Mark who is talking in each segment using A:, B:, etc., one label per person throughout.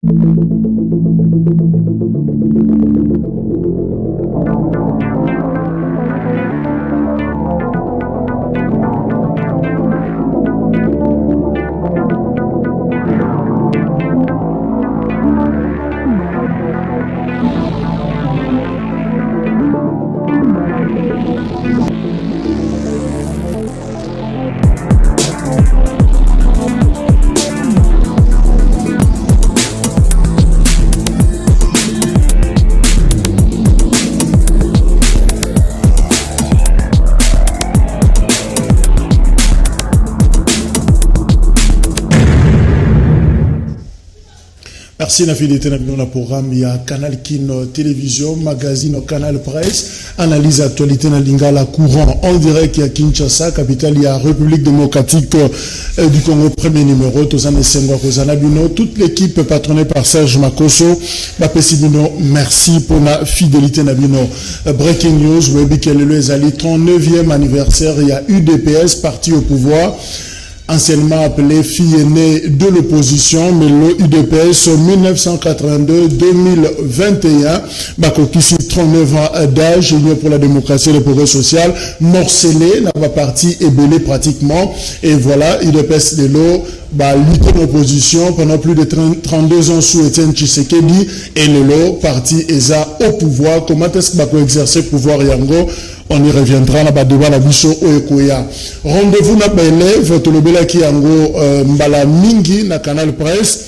A: Merci la fidélité dans le programme. Il y a Canal Kin Télévision, magazine Canal Presse, analyse actualité dans Lingala courant en direct à Kinshasa, capitale il y a République démocratique du Congo, premier numéro, Tozane Sengwa Kozanabino, toute l'équipe patronnée par Serge Makoso, Bapesibino, merci pour la fidélité Nabino. Breaking news, Webi Kelelo Ezali, 39e anniversaire, il y a UDPS, parti au pouvoir. Anciennement appelé fille aînée de l'opposition, mais le UDPS 1982-2021, Bakokisi 39 ans d'âge, Union pour la démocratie et le progrès social, morcelé, n'a pas parti ébélé pratiquement, et voilà, UDPS de l'eau, lutte l'opposition pendant plus de 32 ans sous Étienne Tshisekedi, et le lot, parti ESA au pouvoir. Comment est-ce que Bako exercer pouvoir Yango? On y reviendra na débat la biso oekoya. Rendez-vous na élève tolobela ki yango mbala mingi na Canal Presse.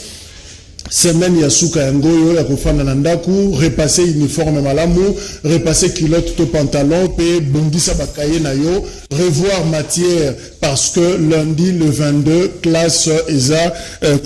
A: Semaine ya suka yango ya kofanda na ndaku, repasser uniforme malamu, repasser culotte to pantalon pe bondisa bakaye na yo, revoir matière parce que lundi le 22 classe ESA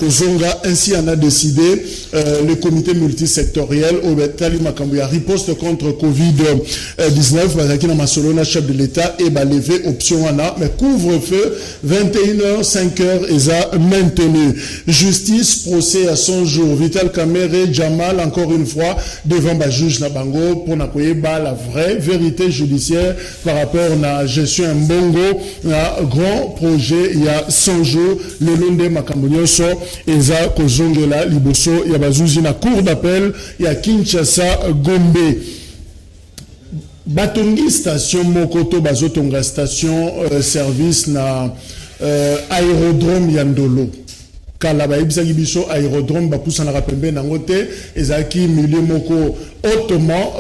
A: Kozonga, ainsi en a décidé le comité multisectoriel au Betali Makambu ya riposte contre Covid-19 bazaki na masolona chef de l'État et lever option wana mais couvre-feu 21h 5h ESA maintenu. Justice procès à son jour. Vital Kamere Jamal encore une fois devant ba juge na bango pour na koyeba la vraie vérité judiciaire par rapport à la gestion mbongo na grand projet il y a 100 jours le londe makambonyoso eza kozongela liboso ya bazuzi na cour d'appel ya Kinshasa Gombe. Batongi station Mokoto bazotonga station service na aérodrome Yandolo. Kala ba ibisa biso aérodrome ba poussa na rapembe nangote ezaki milieu moko hautement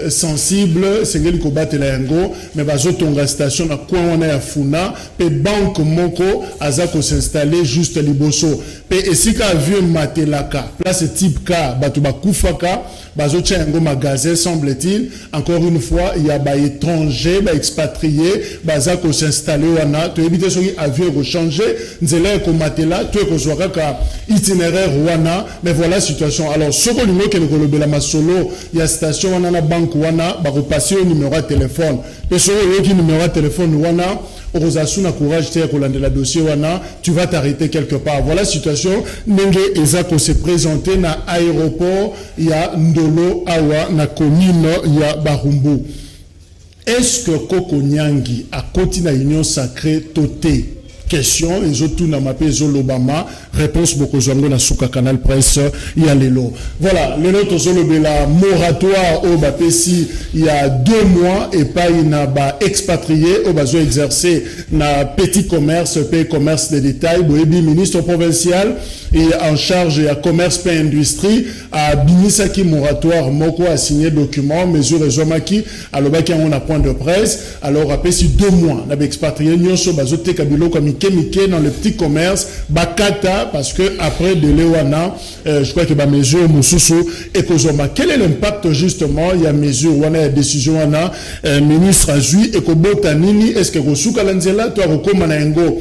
A: sensible sengeli ko batela yango mais bazotonga station na kwa wana ya funa pe banque moko azako s'installer juste liboso pe esika avion matelaka place type K batu bakufaka bazotia yango magasin semble-t-il encore une fois il y a ba étranger ba expatrié bazako s'installer wana to éviter soki avion ko changer nzela ko matela to ka itinéraire wana mais voilà situation. Alors soko lingo ke kolobela masolo ya station wana na banque wana ba repasser au numéro de téléphone pe soko yoki numéro de téléphone wana orozasuna courage te kolandela dossier wana tu vas t'arrêter quelque part. Voilà situation ndenge ezako se présenter na aéroport ya Ndolo awa na commune ya Barumbu. Est-ce que Koko Nyangi a continué union sacrée toté? Question, ils ont tout dans ma pays, l'Obama. Réponse beaucoup zongo na suka Canal Presse, il y a l'élo. Voilà, le nôtre la moratoire au Bapesi, il y a 2 mois, et pas il n'a pas expatrié, au bazo exercé na petit commerce, pays commerce de détail, Boebi, ministre provincial, et en charge à commerce pays industrie, à Binisaki moratoire, Moko a signé document, mesure Zomaki, à l'Obaki on a point de presse, alors à Pessi 2 mois, n'a pas expatrié, nyonso bazo te kabilo comme Mike dans le petit commerce, Bakata, parce que après de Lewana, je crois que ma mesure Moussousou et Kozoma. Quel est l'impact justement? Il y a mesure, il y a décision, ministre Azui et Kobotanini, est-ce que Rosuka Lanzela, toi, Rokomanengo,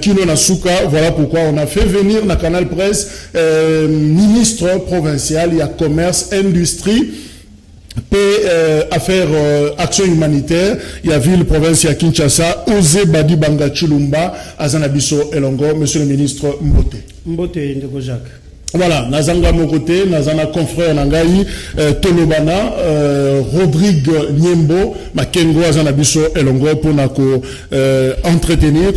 A: Kino Nasuka, voilà pourquoi on a fait venir dans Canal Presse, ministre provincial, il y a commerce, industrie, affaires action humanitaire, il y a ville province ya Kinshasa, Ose Badi Banga Chilumba, Azanabiso Elongo, monsieur le ministre Mbote.
B: Mbote Ndeko Jacques.
A: Voilà, Nazanga mon côté, Nazana confrère Nangai, Tolobana, Rodrigue Niembo, Makengo Azanabiso Elongo pour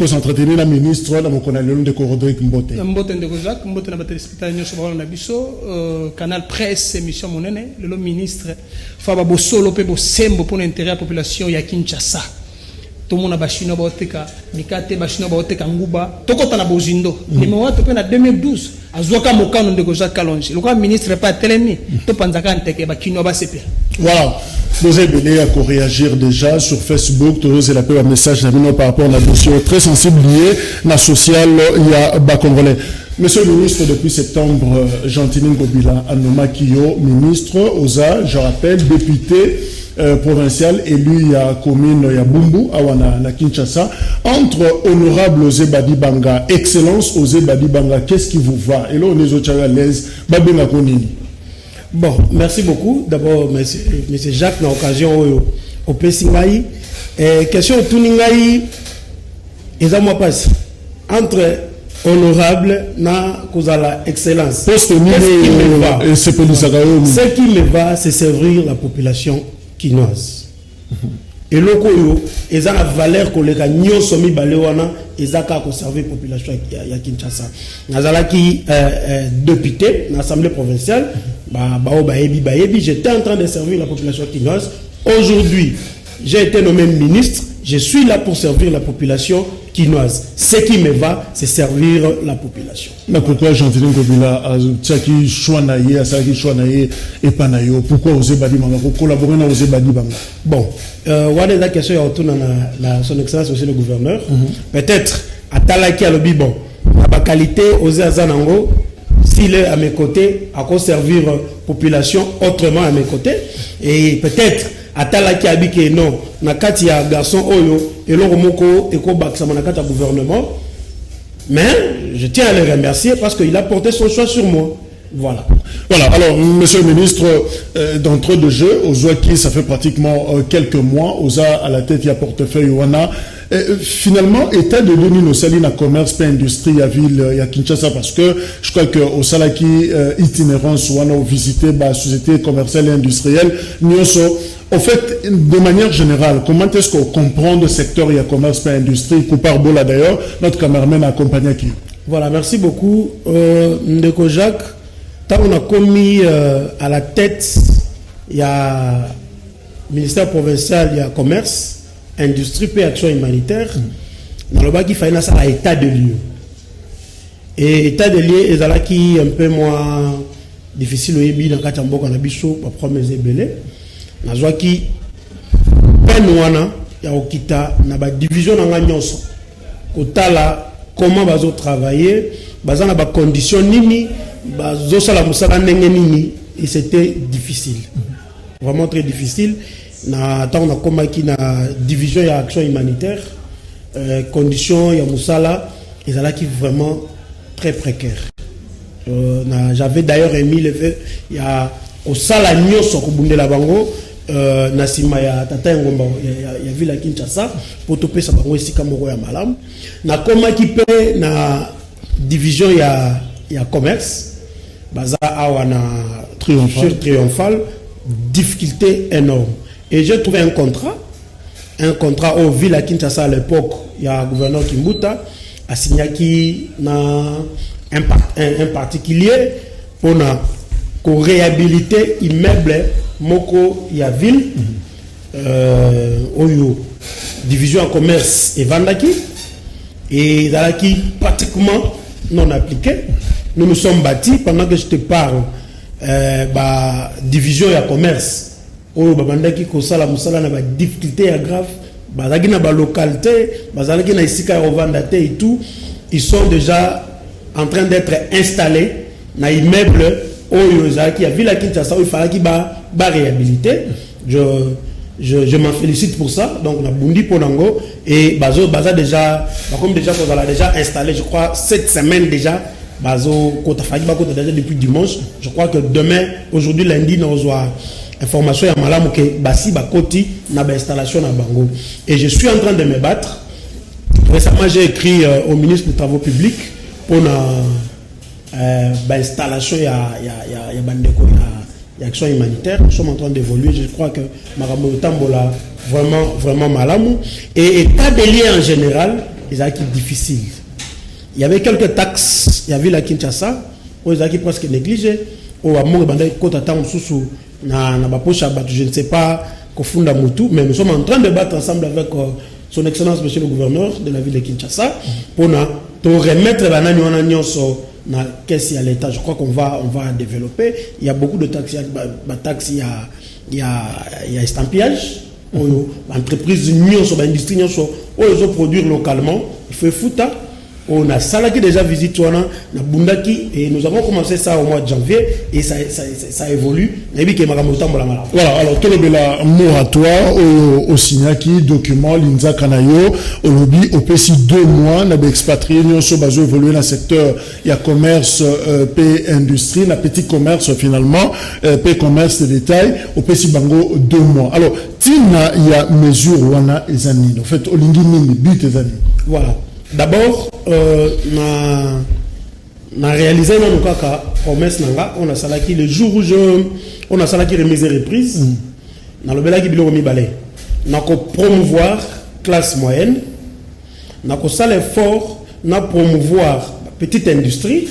A: s'entretenir la ministre, la Mokonalion de Rodrigue Mbote.
B: Mbote de Jacques, Mbote na téléspectateur Nyoso Nabiso, Canal Presse, émission Monene, le ministre, Faba Bosolo pe Bosembo pour l'intérêt de la population ya Kinshasa. Tout le monde a bachino baoteka, Mikate bachino baoteka Nguba, Tokota na Bozindo. Numéro 1 en 2012. Azoka Mokano de Jacques Kalonji. Le ministre n'est pas télémi. Tout Panzaka Nteke Bakino Basepe.
A: Voilà. Vous avez bien à réagir déjà sur Facebook. Vous avez l'appel un message par rapport à la dossier très sensible lié à la sociale. Il y a Bakongolais. Monsieur le ministre, depuis septembre, Jean-Tinin Gobila Anoma Kiyo, ministre, Oza, je rappelle, député provincial élu à commune ya Bumbu, à Kinshasa. Entre honorable Osé Badi Banga, excellence Osé Badi Banga, qu'est-ce qui vous va? Et là, on est aux à l'aise. Babina Konini.
C: Bon, merci beaucoup. D'abord, monsieur Jacques, dans l'occasion au Pessingaï. Question Tuningaï, et ça moi passe. Entre honorable na kozala excellence. Ce qui me va, c'est servir la population quinoise. Et lokoyo, ils ont la valeur que les gagnants sont mis baléwana, ils ont conserver la population à Kinshasa. Nazala qui député dans l'Assemblée provinciale, j'étais en train de servir la population quinoise. Aujourd'hui, j'ai été nommé ministre. Je suis là pour servir la population quinoise. Ce qui me va, c'est servir la population.
A: Mais pourquoi Jean-Tinin Gobila a dit Chouanaye, et Panayo? Pourquoi Osé Badi Banga? Pour collaborer avec Osé Badi Banga? Bon,
C: la question est autour de son excellence aussi le gouverneur. Peut-être à Talaki à l'Obi, bon, à ma qualité, Osé Azanango, s'il est à mes côtés, à quoi servir la population autrement à mes côtés. Et peut-être Atalaki abike non nakati ya garçon oyo eloko moko ekobakisa manakati ya gouvernement, mais je tiens à le remercier parce qu'il a porté son choix sur moi. Voilà.
A: Voilà, alors, monsieur le ministre, d'entrée de jeu, Ozouaki, ça fait pratiquement quelques mois, Oza à la tête, il y a portefeuille Ouana. Finalement, état de l'Union au Salina commerce, pas industrie à ville, il y a Kinshasa, parce que je crois que au Salaki, itinérance, Ouana, visité, la société commerciale et industrielle, Nyoso. En fait, de manière générale, comment est-ce qu'on comprend le secteur, il y a commerce, pas industrie, Koupar Bola d'ailleurs, notre cameraman a accompagné qui?
C: Voilà, merci beaucoup, Ndeko Jacques. Tant qu'on a commis à la tête, il y a ministère provincial, il y a commerce, industrie et action humanitaire. Dans le bas, il fallait ça à état de lieu. Et état de lieu, il y a qui un peu moins difficile au Yébi, dans le cas de Bichot, pour prendre mes ébélés. Dans le qui penouana, il y a Okita, il y a division dans la nyonso. Kotala, comment va travailler, dans la condition nini. Et c'était difficile, vraiment très difficile. On a combattu la division et action humanitaire, conditions et Moussala, et ça qui vraiment très précaire. J'avais d'ailleurs émis le fait, il y a au Salanyo Sokobunde la Bango, Nasima ya Tata Ngomba, il y a vu la Kinshasa, pour toper sa bango ici Kamoro ya Malam. Na combattu na division il y a commerce. Baza awana triomphal, difficulté énorme. Et j'ai trouvé un contrat au ville à Kinshasa à l'époque, il y a un gouverneur Kimbuta, a signé qui un particulier pour réhabiliter immeuble moko il y a ville, oyo division en commerce et vendaki et dans qui pratiquement non appliqué. Nous nous sommes bâtis pendant que je te parle, division et commerce. Oh, babandaki kosala musala na ba difficulté grave, bazaki na ba localité, bazaki na isika revendate et tout, ils sont déjà en train d'être installés na immeuble oyo zaki ya ville Kinshasa où il fallait qu'il ba réhabiliter. Je m'en félicite pour ça. Donc on a bundi ponango et baza déjà comme déjà qu'on a déjà installé, je crois 7 semaines déjà. Bazo Kota Fagiba Kota déjà depuis dimanche. Je crois que demain, aujourd'hui lundi, nous avons information à Malam que Basi Bakoti n'a pas installation à Bango. Et je suis en train de me battre. Récemment, j'ai écrit au ministre des Travaux publics pour installation, il y a action humanitaire. Nous sommes en train d'évoluer. Je crois que Marambo Tambola vraiment malamou. Et état des liens en général, ils ont été difficiles. Il y avait quelques taxes, il y avait la Kinshasa, où ils ont été presque négligés. Au amour bandai kota tam susu na baposha batu, je ne sais pas kofunda mutu, mais nous sommes en train de battre ensemble avec son excellence monsieur le gouverneur de la ville de Kinshasa pour remettre la nani sur na caisse à l'état. Je crois qu'on va développer. Il y a beaucoup de taxes, il y a estampillage. Entreprise sur l'industrie ils produire localement. Il faut foutre. On a salaki déjà visité na Bundaki et nous avons commencé ça au mois de janvier et ça évolue.
A: Voilà, alors tout le moratoire au Signaki, document, l'Inza Kanayo, au lobby, au PC 2 mois, n'a expatrié, nous sommes évolué dans le secteur, il y a commerce, P industrie, la petit commerce finalement, P commerce de détail, au PC Bango 2 mois. Alors, Tina, il y a mesure wana et zanine. En fait, au Lingini, but et zanine.
C: Voilà. D'abord, on a réalisé notre promesse, on a salaki le jour où on a salaki remise et reprise, on a le belaki bilo mi balai, on a promouvoir classe moyenne, on a fait l'effort, on a promouvoir petite industrie,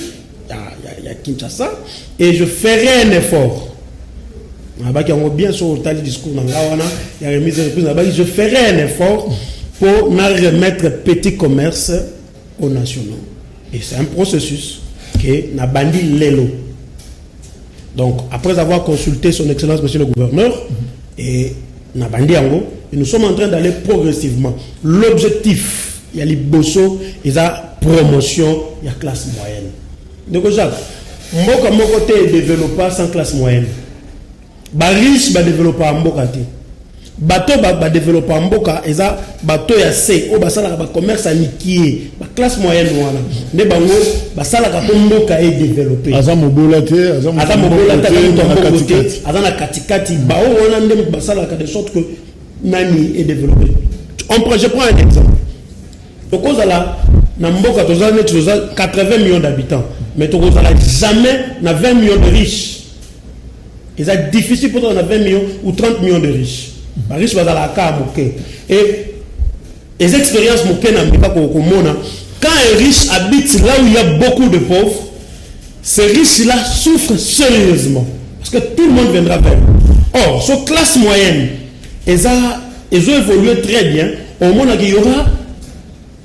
C: il y a Kinshasa, et je ferai un effort. Bien sûr, le discours, il y a remise et reprise, je ferai un effort pour remettre petit commerce aux nationaux. Et c'est un processus que n'a bandi l'élo. Donc, après avoir consulté son excellence, monsieur le gouverneur, et n'a bandi ango, et nous sommes en train d'aller progressivement. L'objectif, il y a les bosso, il y a promotion, il y a classe moyenne. Donc, Jacques, Mboka Mokote est développé sans classe moyenne. Riche va développer en Mboka. Bateau va développer en Mboka, et ça, bateau ya C, au basala ba commerce aniquié, ba classe moyenne wana. Ne bango, basala ka Mboka est développé.
A: Azam mobolate,
C: azam na katikati, ba o wana ndem basala ka de sorte que nani est développé. Je prends un exemple. Donc là, na Mboka tozana 80 millions d'habitants, mais tozala jamais na 20 millions de riches. Et c'est difficile pour toi on a 20 millions ou 30 millions de riches. Les riches sont la cas et les expériences quand un riche habite là où il y a beaucoup de pauvres, ces riches-là souffrent sérieusement parce que tout le monde viendra vers eux. Or, sur classe moyenne, ils ont évolué très bien. Au moment où il y aura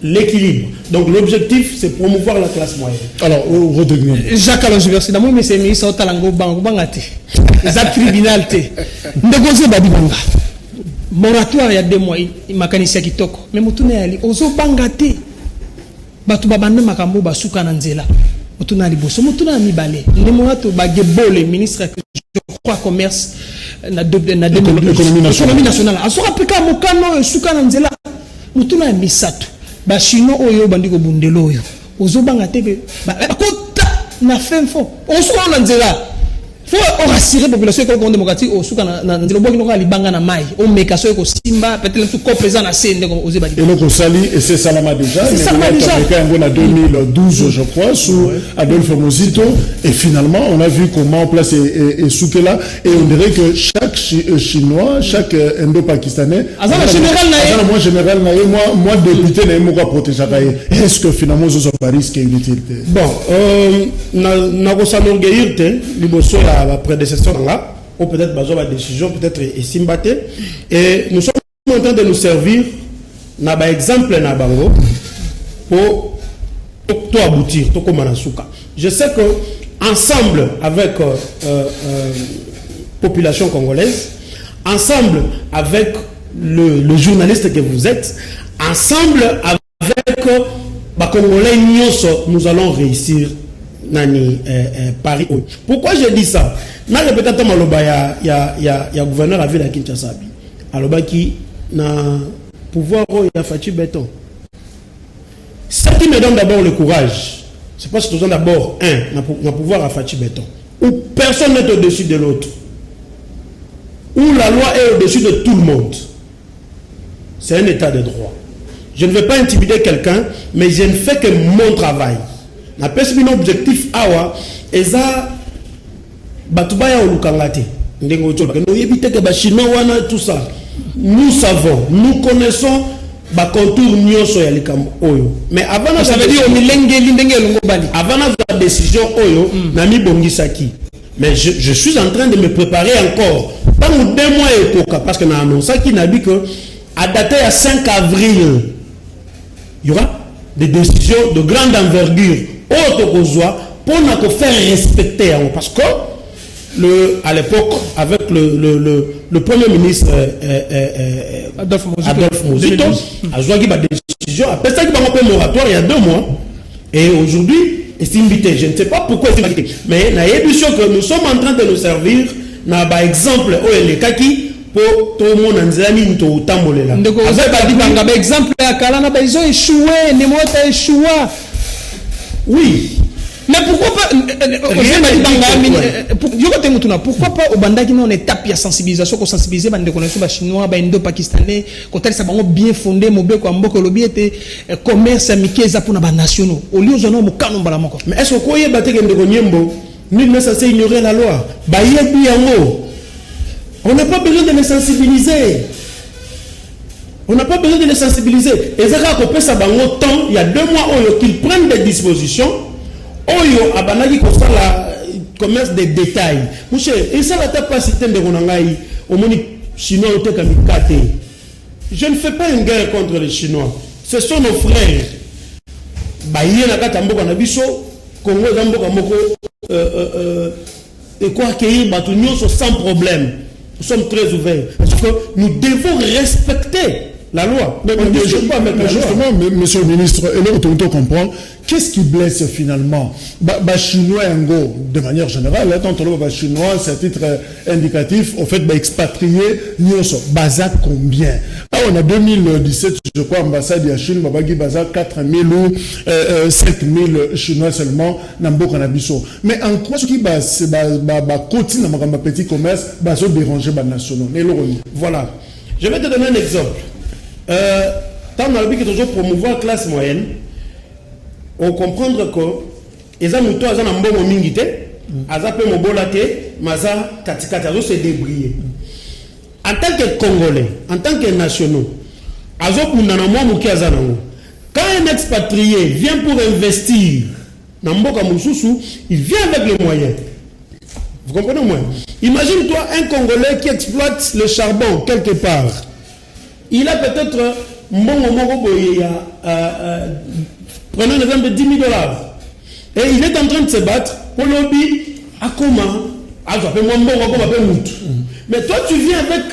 C: l'équilibre. Donc l'objectif c'est promouvoir la classe moyenne.
A: Alors,
B: Jacques Alonso, dans mon message, il y a un bangate. Il y a un tribunal. Moratoire il y a 2 mois, il m'a canissé qui toko. Mais mutune ali, ozo bangate. Batu babande makambo basuka nanzela. Mutune ali boso, mutune ami balé. Le morato bagebo le ministre je crois commerce na économie nationale. Asura pika mokano suka nanzela. Mutune ami sato. Ba chino oyo bandiko bundelo oyo. Ozo bangate be ba kota na femfo. Ozo nanzela. Il faut rassurer la population que le démocratique au souk na ndelo boki noka libanga na mai o mekaso ko simba peut-être ko présent na scène ko oze badi.
A: Et donc Sali et c'est Salama déjà.
B: C'est Salama déjà.
A: En 2012 je crois sous Adolphe Mozito et finalement on a vu comment on place et Soukela et on dirait que chaque chinois, chaque indo-pakistanais moi général moi député na mo protéger est-ce que finalement ils ont pas risque et utilité.
C: Bon na ko s'enorgueillir liboso la prédécesseur là, ou peut-être besoin de décision, peut-être et Simbate. Et nous sommes en train de nous servir d'un exemple na bango pour tout aboutir, tout comme Manasuka. Je sais que ensemble avec population congolaise, ensemble avec le journaliste que vous êtes, ensemble avec Congolais, nous allons réussir. Nani Paris. Pourquoi je dis ça? Na répété maloba ya gouverneur à ville à Kinshasa. Aloba qui na pouvoir ya Fachi Béton. Ce qui me donne d'abord le courage, c'est parce que nous avons d'abord na pouvoir à Fachi Béton. Où personne n'est au-dessus de l'autre. Où la loi est au-dessus de tout le monde. C'est un état de droit. Je ne veux pas intimider quelqu'un, mais je ne fais que mon travail. na pesi bino objectif awa eza batubaya olukangate ndengo tsola que nous éviter que ba chinois wana tout ça nous savons nous connaissons ba contour nyonso ya likambo oyo mais avant
B: ça veut dire milengeli ndenge longo bali
C: avant la décision oyo na mi bongisaki mais je suis en train de me préparer encore pendant 2 mois et koka parce que na annoncé qui n'a dit que à dater à 5 avril il y aura des décisions de grande envergure autokozwa pour nous faire respecter parce que à l'époque avec le premier ministre
B: Adolphe
C: Muzito a joué une décision après ça qui va un moratoire il y a 2 mois et aujourd'hui est invité je ne sais pas pourquoi c'est invité mais na édition que nous sommes en train de nous servir na ba exemple les kaki pour tout le monde en zami to tambolela
B: ndeko avec ba ba exemple ya kala na ba ils ont échoué ne mota échoué oui mais pourquoi pas pourquoi pas au bandaki non étape ya sensibilisation ko sensibiliser bande connaissance ba chinois ba indo pakistanais ko tel ça bango bien fondé mo be ko mboko lobi était commerce amikeza pour na ba nationaux au lieu zono mo kanu mbala moko
C: mais est-ce ko yeba te kende ko nyembo nul ne censé ignorer la loi ba yebi yango on n'a pas besoin de les sensibiliser. On n'a pas besoin de les sensibiliser. Et c'est quand on peut savoir temps, il y a 2 mois qu'ils prennent des dispositions. Oyo abanagi ko la commerce des détails. Monsieur, et ça la pas cité de Ronangai au moni chinois au tekamikate. Je ne fais pas une guerre contre les Chinois. Ce sont nos frères. Ba yena kata mboka na biso Congo mboka moko et quoi accueillir batu nyonso sans problème. Nous sommes très ouverts parce que nous devons respecter la loi.
A: Mais justement, monsieur le ministre, et là, on comprend, qu'est-ce qui blesse finalement Chinois Ngo, de manière générale, tant que Chinois, c'est à titre indicatif, au fait, expatrié, Baza combien on a 2017, je crois, ambassade de Chine, Babagi Baza 4000 ou 5000 Chinois seulement, Nambo Kanabiso. Mais en quoi ce qui continue dans le petit commerce, Bazo déranger les nationaux.
C: Voilà. Je vais te donner un exemple. Tant dans le but que toujours promouvoir la classe moyenne, on comprend que les gens qui ont un bon mingité, ils ont un bon latte, mais ils ont se débrouiller. En tant que Congolais, en tant que nationaux, quand un expatrié vient pour investir dans Mboka Moussoussou, il vient avec les moyens. Vous comprenez moi? Imagine-toi un Congolais qui exploite le charbon quelque part. Il a peut-être prenons l'exemple de 10 000 $. Et il est en train de se battre pour lobby à comment. Mais toi, tu viens avec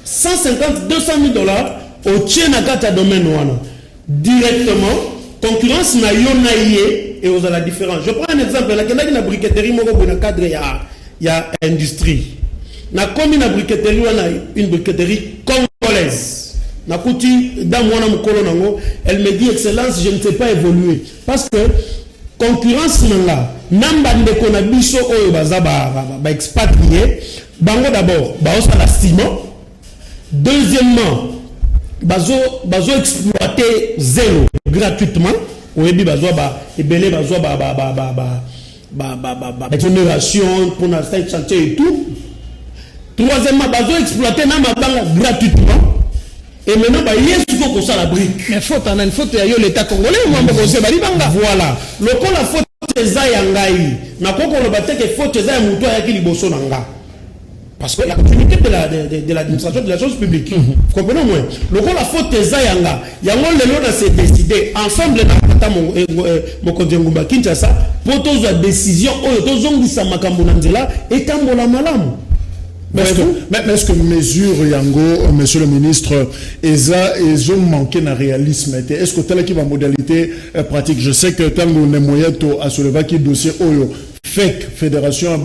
C: 150, 200 000 $, au Tchénakata domaine directement, concurrence na yonaïe et aux la différence. Je prends un exemple, là, il y a une briqueterie, il y a industrie. Na comme une briqueterie congolaise. Na kuti dans moi elle me dit excellence, je ne sais pas évoluer parce que concurrence là namba ndeko na biso oyo baza ba expatrié bango d'abord baosa la ciment, deuxièmement bazo exploiter zéro gratuitement oyebi bazo ba ebele bazo ba exonération pour la chantier et tout. Troisièmement bazo exploiter na mabanga gratuitement. Et maintenant, il faut qu'on la brique.
B: Mais faute en une faute, il y a l'État congolais, moi, je vais
C: voilà. Le coup, la faute, c'est Zayangaï. N'a pas qu'on le battait que faute, c'est Zayangaï, qui liboso nanga. Parce que la continuité de l'administration de la chose publique. Vous comprenez moi? Le coup, la faute, c'est Zayangaï. Il y a un moment où s'est décidé, ensemble, mon Kodjengumba Kinshasa, pour tous la décision, tous ont dit ça, Makambunanzela, et Kambola Malam.
A: Mais est-ce que mesure Yango, monsieur le ministre, ils ont manqué de réalisme? Est-ce que tel qui va modalité pratique? Je sais que tant qu'on est moyen à soulever qui dossier Oyo, FEC, Fédération,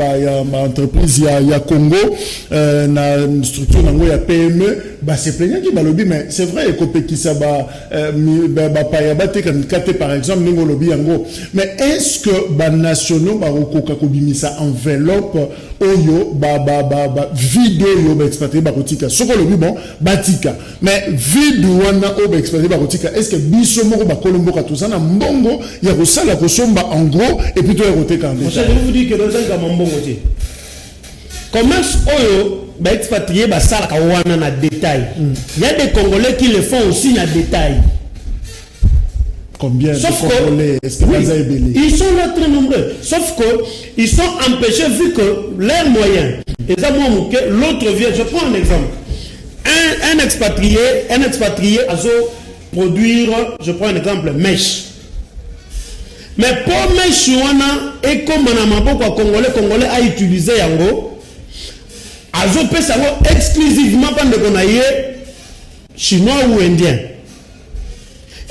A: entreprise, il y a Congo, na structure, il y a PME, c'est plaignant qui va lobby, mais c'est vrai, qui ça par exemple, lobby Yango. Mais est-ce que nationaux, ça enveloppe oyo vide oyo ba expatrié ba kotika soko le bon batika mais vide wana o ba expatrié ba kotika est-ce que biso moko ba kolomboka tozana mbongo ya kosala kosomba en gros et puis to ya koteka en détail.
C: Je vous dis que dans un mbongo te commerce oyo ba expatrié ba sala ka wana na détail. Il y a des Congolais qui le font aussi na détail.
A: Combien
C: sauf
A: de Congolais est-ce que
C: oui, ils sont là très nombreux. Sauf que ils sont empêchés vu que leurs moyens. Et ça, l'autre vient. Je prends un exemple. Un expatrié a produire, je prends un exemple, mèche. Mais pour mèche, et comme on a Congolais a utilisé yango, a fait ça exclusivement pendant qu'on a chinois ou indien.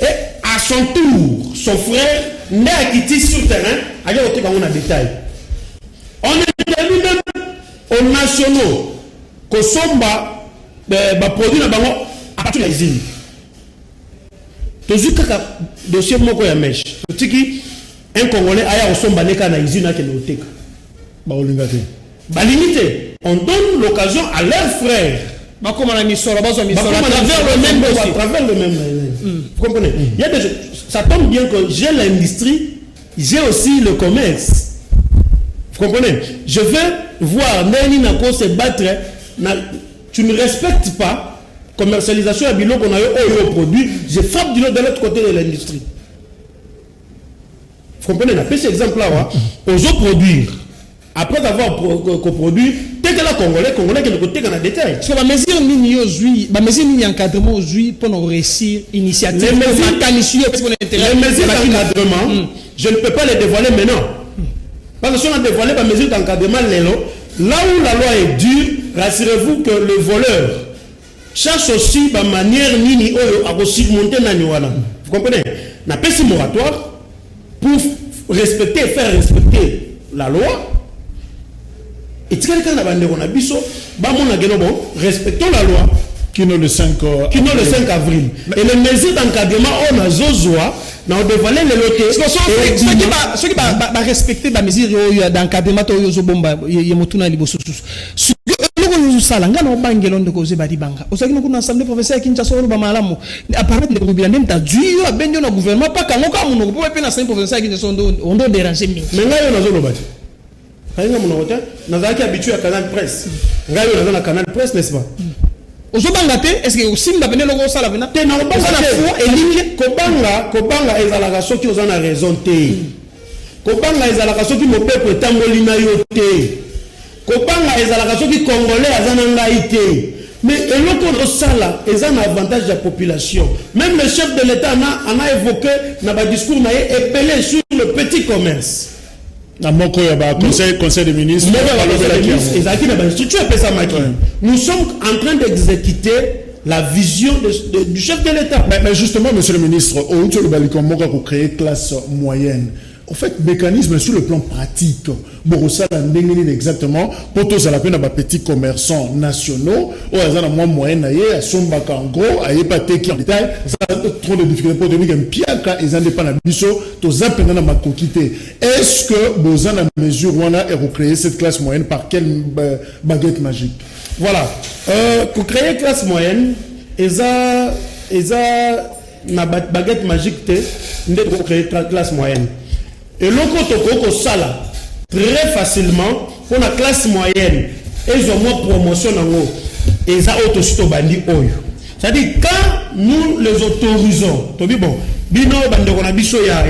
C: Et à son tour, son frère n'est acquitté sur le terrain, a détail. On est devenu même aux nationaux que Somba produit dans à partir de l'usine. Toujours que dossier moko ya mèche. Un Congolais a au Somba neka na usine qui est au limité. On donne l'occasion à leurs frères. À travers le même. Vous comprenez? Il y a des, ça tombe bien que j'ai l'industrie, j'ai aussi le commerce. Vous comprenez? Je veux voir Nani Nako se battre. Tu ne respectes pas commercialisation à bilo qu'on a eu au produit. Je frappe de l'autre côté de l'industrie. Vous comprenez? On a fait cet exemple-là. Aux autres produire. Après avoir coproduit, dès que la Congolais qui le côté qu'on a détail.
B: Sur la mesure ni encadrement aujourd'hui pour nous réussir initiative.
C: Les mesures d'encadrement, je ne peux pas les dévoiler maintenant. Parce que si on a dévoilé la mesure d'encadrement, là où la loi est dure, rassurez-vous que le voleur cherche aussi la manière à surmonter la loi. Vous comprenez? On a fait ce moratoire pour respecter, faire respecter la loi. Et tu sais respectons la loi
A: qui est le 5
C: avril. Et les mesures d'encadrement, on a zozoa, on a dévoilé les lotés.
B: Ceux qui vont respecter la mesure d'encadrement, ils vont tourner les bossos. Salanga no bangelon de cause badi banga osaki no kuna assemblée professeur Kinshasa ro ba malamu apparemment de gobiernement même ta duyo abenyo na gouvernement pas kango ka muno po pe na assemblée professeur Kinshasa on déranger mi
C: mais ngayo na zolo bati kainga muno hotel na zaki habitué à Canal Presse ngayo na Canal Presse n'est-ce pas
B: ozobanga te est-ce que osimba bene loko sala bena
C: te na obanga na foi elingi kobanga ezalaka soki ozana raison te kobanga ezalaka soki mopepo etamboli na yo te Kobanga ezalaka soki Congolais azana ngai te. Mais eloko osala ezana avantage de la population. Même le chef de l'État a évoqué dans le discours épelé sur le petit commerce.
A: Conseil des ministres.
C: Nous sommes en train d'exécuter la vision du chef de l'État.
A: Mais justement, monsieur le ministre, on créer classe moyenne. En fait, mécanisme sur le plan pratique, Borossa exactement, pour tous à la peine à petits commerçants nationaux, ou à un moins moyen, à son bac en gros, à épater qui en détail, ça a trop de difficultés pour tenir un piaka, ils en dépendent à biso, tous à peine à ma coquité. Est-ce que Bozan a mesure où on a recréé cette classe moyenne par quelle baguette magique?
C: Voilà. Pour créer classe moyenne, ma baguette magique, pour créer classe moyenne. Et l'autre sala très facilement pour la classe moyenne ils ont moins promotion et ça autosito bandi oyo. C'est-à-dire quand nous les autorisons, to bi bon, bino bande ko na biso ya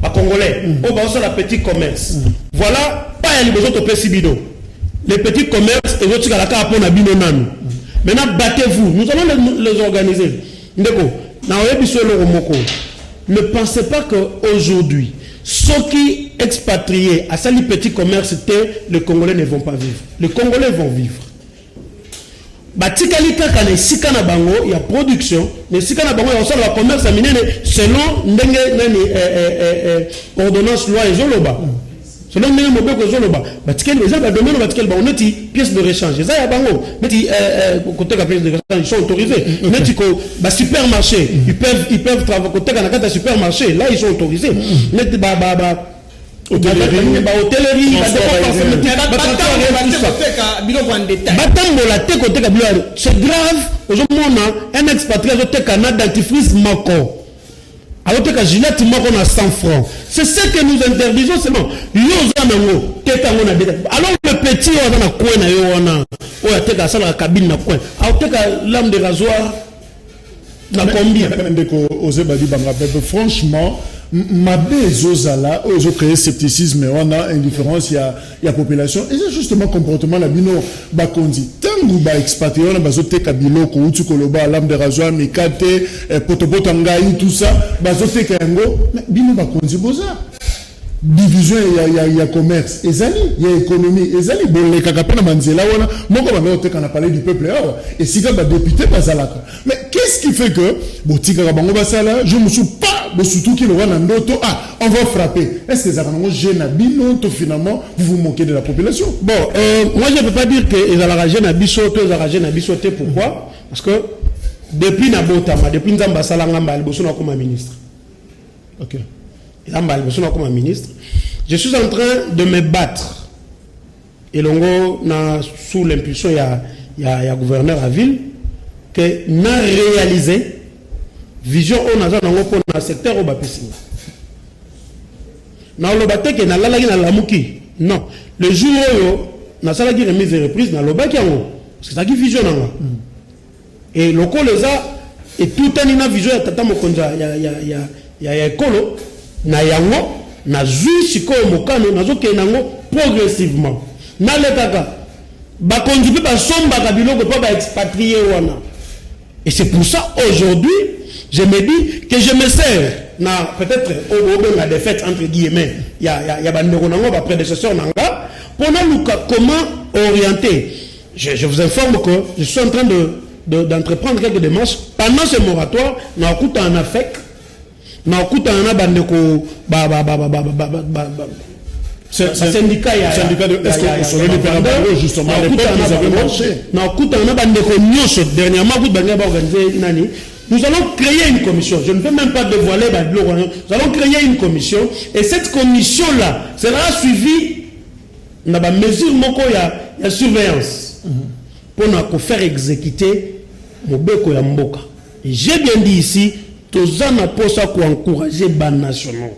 C: ba congolais, on va sur la petit commerce. Voilà, pas les besoin to pesibido. Les petits commerces et autres la ka pour na bino nanu. Maintenant battez-vous, nous allons les organiser. Ndeko, na oyebiso le romoko. Ne pensez pas qu'aujourd'hui, ceux qui expatriés à sali petit commerce, les Congolais ne vont pas vivre. Les Congolais vont vivre. Batikali kaka ne sikana bango, il y a production, ne sikana bango, il y a le commerce à miner selon ordonnance loi et zoloba. Selon les mots que zoloba. Batikali les gens domaine batikali ba on est pièce de rechange. Ça y a bango, meti côté la pièce de rechange, ils sont autorisés. Meti ko ba supermarché, ils peuvent travailler côté na kata supermarché, là ils sont autorisés. Meti hôtellerie c'est grave. Aujourd'hui, un expatrié a Canada dentifrice Mako. Alors que Gillette Mako a 100 francs. C'est ce que nous interdisons seulement. Alors le petit on a quoi na a la cabine na quoi. Alors lame de rasoir na combien
A: franchement mabe ezozala ozo créer scepticisme on a indifférence il y a population et c'est justement comportement la bino bakondi tangu ba expatrié on bazoteka biloko utu koloba lame de rasoir mikate potopoto ngai tout ça bazoteka yango bino bakondi boza division il y a commerce ezali il y a économie ezali bolé kakapena manzela wana moko ba oteka na parler du peuple et si ka ba député bazalaka mais qu'est-ce qui fait que botika bango basala je me suis pas surtout qui le wana ndoto on va frapper est-ce que ça va nous gêner bino to finalement vous vous moquez de la population
C: bon moi je peux pas dire que ezala gêner biso to ezala gêner biso te pourquoi parce que depuis na botama depuis nzamba sala ngamba liboso na comme ministre
A: OK
C: comme ministre, je suis en train de me battre. Et longo na sous l'impulsion il y a gouverneur à ville que n'a réalisé vision on a dans le secteur au bapisi. Na lo bateke na lalaki na lamuki. Non, le jour où na sala qui remise et reprise na lo baki yango. C'est ça qui vision nanga. Et loko leza et tout un vision ya tata mokonza ya ekolo na yango na zui sikoyo mokano nazoke nango progressivement na letaka bakonzi pe basombaka biloko po ba expatrié wana et c'est pour ça aujourd'hui je me dis que je me sers na peut-être au la défaite entre guillemets il y a bandeko nango ba prédécesseur nanga pour na luka comment orienter je vous informe que je suis en train d'entreprendre quelques démarches pendant ce moratoire na kuta en affect na kuta na bandeko syndicat
A: est-ce que le justement ils avaient marché
C: na kuta na bandeko nyonso dernièrement vous banga ba organiser nani nous allons créer une commission je ne peux même pas dévoiler nous allons créer une commission et cette commission là sera suivie na ba mesure moko ya surveillance pour na ko faire exécuter mobeko ya mboka et j'ai bien dit ici tous en apportent pour encourager les nationaux.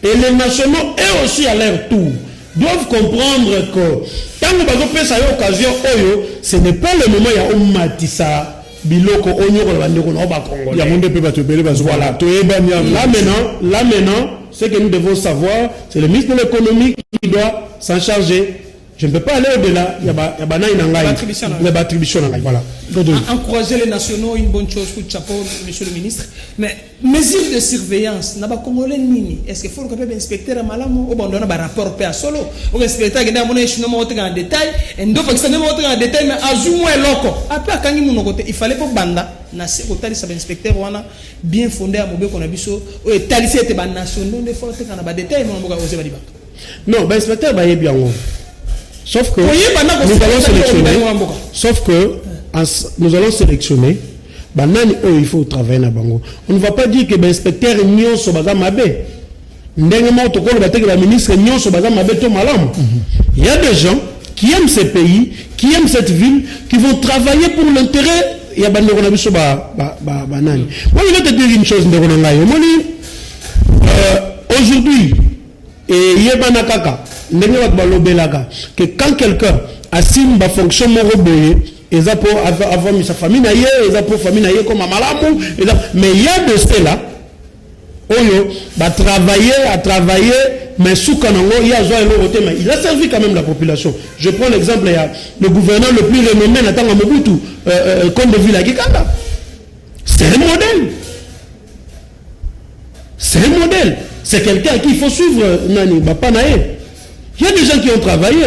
C: Et les nationaux, eux aussi à leur tour, doivent comprendre que tant que vous avez cette occasion, ce n'est pas le moment où on matissa biloko onyo la bandeko na ba Congolais.
A: Ya monde peut pas te payer
C: voilà. Là maintenant, ce que nous devons savoir, c'est le ministre de l'économie qui doit s'en charger. Je ne peux pas aller au-delà. Il y a l'attribution. Voilà.
B: Encourager les nationaux, une bonne chose, coup de chapeau, monsieur le ministre. Mais mesure de surveillance, n'a pas Congolais nini. Est-ce qu'il faut que le inspecteur à Malamo, ou on donne un rapport à solo, ou l'inspecteur qui est en détail, et nous devons en détail, mais à Zoumou et Loco. Après, quand il fallait pour Banda, Nassé, au Tali, inspecteur, bien fondé à Mobé, qu'on a vu ça, ou Tali, c'était des nationaux, des fois, on a des détails, mais on va oser Badiba.
C: Non, l'inspecteur, il est bien. Sauf que nous allons sélectionner il faut travailler na bango. On ne va pas dire que l'inspecteur nyon so baza mabe. Ndengemo to ko ba ministre nyon so baza mabe to malam. Il y a des gens qui aiment ce pays, qui aiment cette ville, qui vont travailler pour l'intérêt. Il y a bandeko na biso nani. Moi je vais te dire une chose ndeko na ngai. Aujourd'hui et yebana kaka que quand quelqu'un assume la fonction morobé, ils ont pour avoir sa famille naïe, ils ont pour famille naïe comme à Malamou, mais il y a de cela, à travailler, mais sous Kanango, il y a mais il a servi quand même la population. Je prends l'exemple, il y a le gouverneur le plus renommé, Nathan Mobutu, comme de Villa Gikanda. C'est un modèle. C'est un modèle. C'est quelqu'un à qui il faut suivre, Nani, Bapanae. Il y a des gens qui ont travaillé.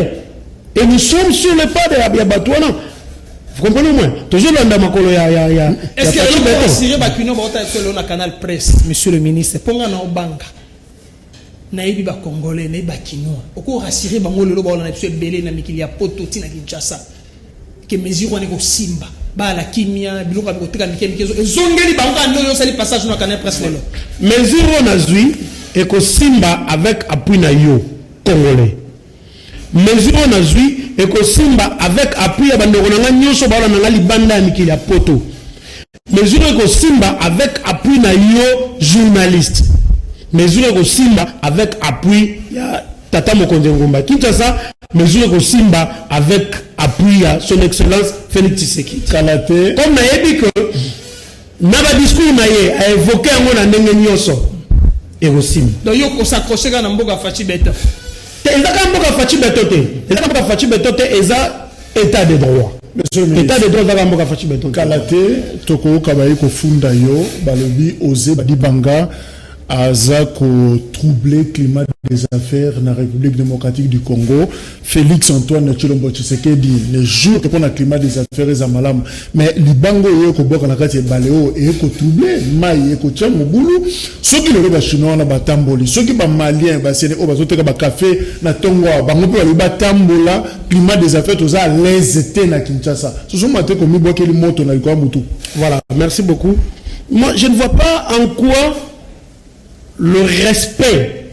C: Et nous sommes sur le pas de Yabatouana. Vous comprenez moins? Toujours là,
B: est-ce que vous pouvez assurer que le canal presse, monsieur le ministre, pour nga na obanga, naïbi ba Congolais, naïbi ba Kinois, au cours assurer bango le lobo na tué belé na mikili ya poto tina Kinshasa, que mesure on est au Simba, ba la kimia, biloko ba koteka mikemi kezo, zongeli bango ando yo sali passage na canal presse lelo.
C: Mesure on a zui. et que Simba avec appui na yo congolais. Mesure on a joué et que Simba avec appui à bandeko na nyonso ba na libanda mikili ya poto. Mesure que Simba avec appui na yo journaliste. Mesure que Simba avec appui ya Tata Mokonzi Ngumba Kinshasa. Mesure que Simba avec appui à son excellence Félix Tshisekedi.
A: Kalate.
C: Comme na yebi que Naba discours na ye a évoqué un mot ndenge nyonso et aussi.
B: Donc yo ko s'accrocher na mboka Fachi Beto.
C: Ezaka mboka Fachi Beto te. Ezaka mboka Fachi Beto te eza état de droit. État de droit ezaka mboka Fachi Beto.
A: Kalate toko kabaye ko funda yo balobi oser badibanga aza ko troubler climat des affaires dans la République démocratique du Congo. Félix Antoine Tshilombo Tshisekedi le jour que pour le climat des affaires est malam mais libango yo ko boka na kati baleo et ko troubler mai ko tcha mobulu ceux qui le ba chinois na batamboli ceux qui ba malien ba sene o ba zoteka ba café na tongo bango pe ba tambola climat des affaires toza à l'aise na Kinshasa ce sont maté comme mi boka li moto na ko mutu. Voilà,
C: merci beaucoup. Moi je ne vois pas en quoi le respect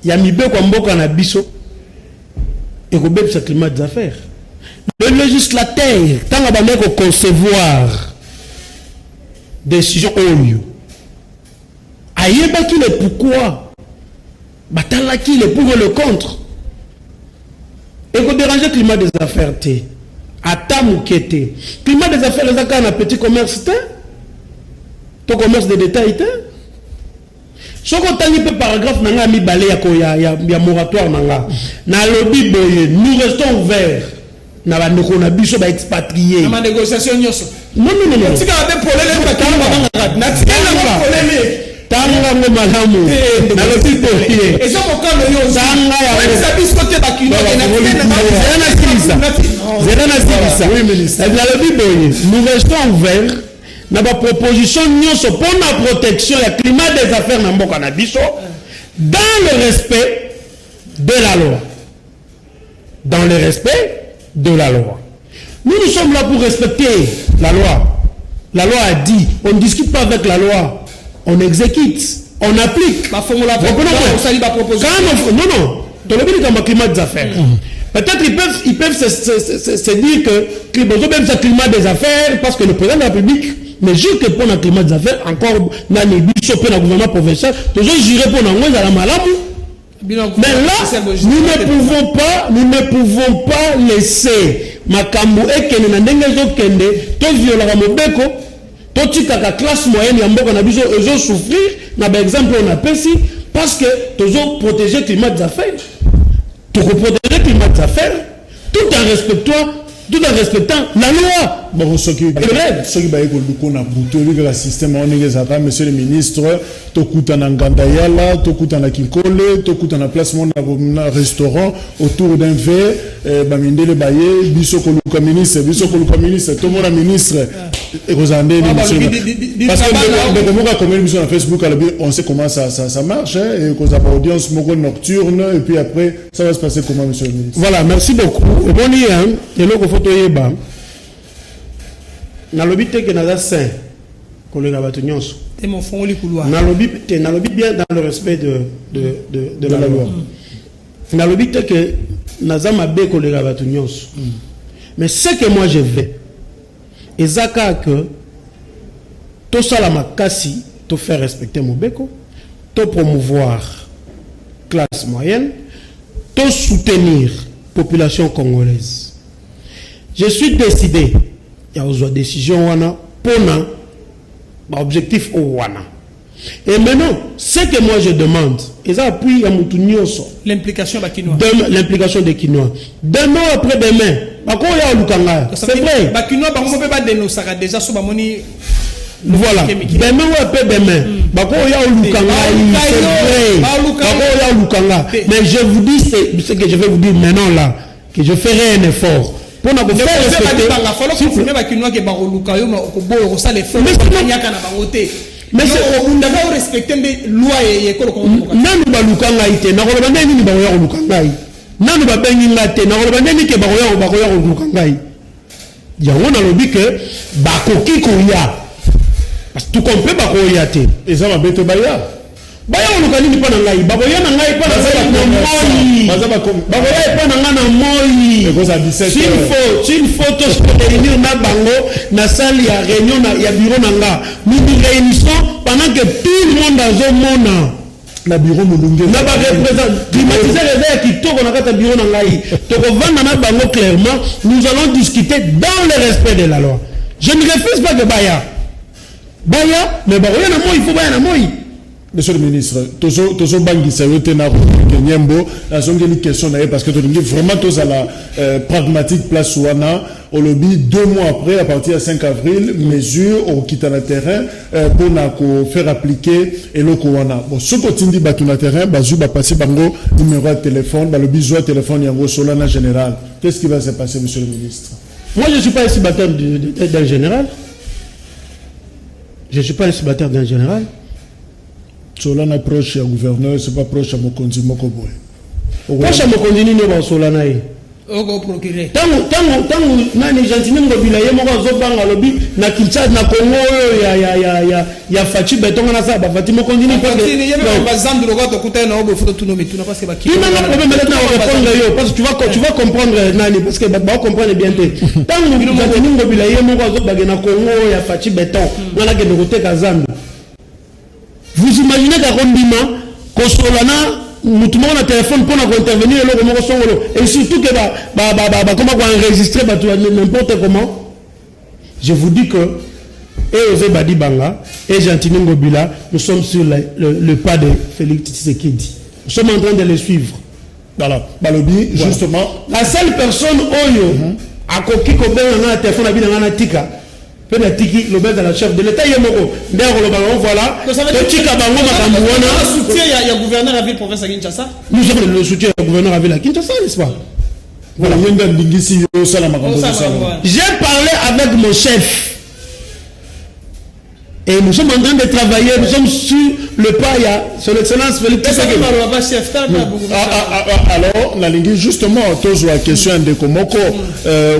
C: Yamibe Kwamboka na biso et ce climat des affaires. Le législateur, tant qu'on concevoir décision au lieu. Ayeba qui le pourquoi, batala qui le pour le contre. Et qu'on dérange le climat des affaires té. Atamukete. Climat des affaires les accords na petit commerce té. Ton commerce de détail té. Si on a un paragraphe, il y a moratoire. Na lobby boye, nous restons ouverts. Na ba ndeko na biso ba expatrié.
B: Na négociation nyoso.
C: Non.
B: Si ka ba problème ba kanga na tina ba problème.
C: Tanga ngo malamu. Na lobby boye.
B: Et ça mon cas le yo.
C: Tanga ya.
B: Ouais, ça bis côté ba kino
C: oui, ministre. Na lobby boye, nous restons ouverts. Na ba proposition nyonso pour la protection et le climat des affaires na mboka na biso dans le respect de la loi. Dans le respect de la loi. Nous sommes là pour respecter la loi. La loi a dit, on ne discute pas avec la loi, on exécute, on applique.
B: Ma formule
C: non. Dans le climat des affaires. Peut-être ils peuvent se dire que même ce climat des affaires, parce que le président de la République, mais juste que pour le climat des affaires, encore dans les bichons pour le gouvernement provincial, toujours j'irai pour la malamu. Mais là, nous ne pouvons pas laisser Makambu et Kene Nandengezo Kende, to viola Mobeko, to tika la classe moyenne Yamboka Nabiso, eux souffrir, n'a par exemple on a Pessi, parce que toujours protéger le climat des affaires. Pour protéger le climat des affaires, tout en respectant la loi.
A: Bon, ce qui va être système, monsieur le ministre, Tokutana Ngandayala, Tokutana Kinkole, Tokutana place mon restaurant autour d'un verre, Bamindele Baye, Bissokoluka ministre, tout le monde ministre, et Rosandé, parce que comme sur Facebook, on sait comment ça marche, et qu'on a une audience nocturne, et puis après, ça va se passer comment, monsieur le ministre?
C: Voilà, merci beaucoup. Bon, il y a un photo yeba. Na lobby te que naza saint collègue Batunions.
B: Et mon fond les couloirs.
C: Na lobby bien dans le respect de la loi. Na lobby te que naza mabe collègue Batunions. Mais ce que moi je veux ezaka que tout ça la makasi to faire respecter mon beko, to promouvoir classe moyenne, to soutenir population congolaise. Je suis décidé, il y a une décision wana pour l'objectif au wana. Et maintenant, ce que moi je demande, et ça appuie à Moutounioso.
B: L'implication bakinois.
C: L'implication des Kinois. Demain après demain, c'est vrai.
B: Bakinois, on peut pas dénoncer déjà sur Bamoni.
C: Voilà. Demain ou après demain, mais je vous dis ce que je vais vous dire maintenant là, que je ferai un effort. Pour nous faire respecter. Mais
B: on doit respecter les lois et
C: nanu balukanga ite na koloba nini ba ya lukangai nanu ba bengi ngate na koloba nini ke ba ya lukangai ya on a lobi que ba koki ko ya parce que tout complet ba ko ya te
A: et ça va bete baya
C: baya oluka nini pa na ngai baboya na ngai pa na moi baboya pa na ngai na moi s'il faut to se réunir na bango na salle ya réunion ya bureau na nga nous nous réunissons pendant que tout le monde azomona
A: na bureau mulunge
C: na ba représente climatiser les qui toko na kata bureau na ngai toko vanda na bango clairement nous allons discuter dans le respect de la loi. Je ne refuse pas que baya mais baboya na moi il faut baya na moi.
A: Monsieur le ministre, tozo bangi sa yote na Nyembo, la zone de question parce que vraiment tous à la pragmatique place wana au lobby 2 mois après à partir du 5 avril mesures au quitter le terrain pour na faire appliquer et le wana. Bon ce continue batu na terrain bazu ba passer bango numéro de téléphone, ba le besoin téléphone yango solana général. Qu'est-ce qui va se passer monsieur le ministre?
C: Moi je suis pas un célibataire d'un général. Je suis pas un célibataire d'un général.
A: Solana proche à gouverneur, c'est pas proche à Mokonzi Mokoboy.
C: Proche à Mokonzi ni ba Solana yi.
B: Oko procureur.
C: Tangu nani gentiment ngobila ye moko zobanga lobi na Kinshasa na Congo ya Fachi betonga na saba Fatima Mokonzi ni parce que
B: il y a pas zambi le goto kutana obo photo tuno metuna parce que ba
C: il n'a pas problème maintenant répondre yo parce que tu vas comprendre nani parce que ba comprendre bien te. Tangu gentiment ngobila ye moko zobanga na Congo ya Fachi beton ngala ke ndokoteka zambi. Vous imaginez qu'à Rondima, qu'on soit là, nous tout le monde a téléphone pour intervenir et surtout que comment on enregistrer n'importe comment. Je vous dis que et Ose Badi Banga et Gentini Ngobila, nous sommes sur le pas de Félix Tshisekedi. Nous sommes en train de les suivre.
A: Voilà. Balobi, justement.
C: La seule personne Oyo a coquille qu'on a un téléphone à Bina Tika. Tiki le maire de la chef de l'État Yemoko d'ailleurs le ballon voilà
B: le soutien il y a gouverneur à ville province à Kinshasa
C: nous avons le soutien du gouverneur à ville à Kinshasa n'est-ce pas
A: voilà
C: j'ai parlé avec mon chef et nous sommes en train de travailler nous sommes sur le pas il y a son excellence Félix Tshisekedi
A: alors la ligne justement tous la question de Komoko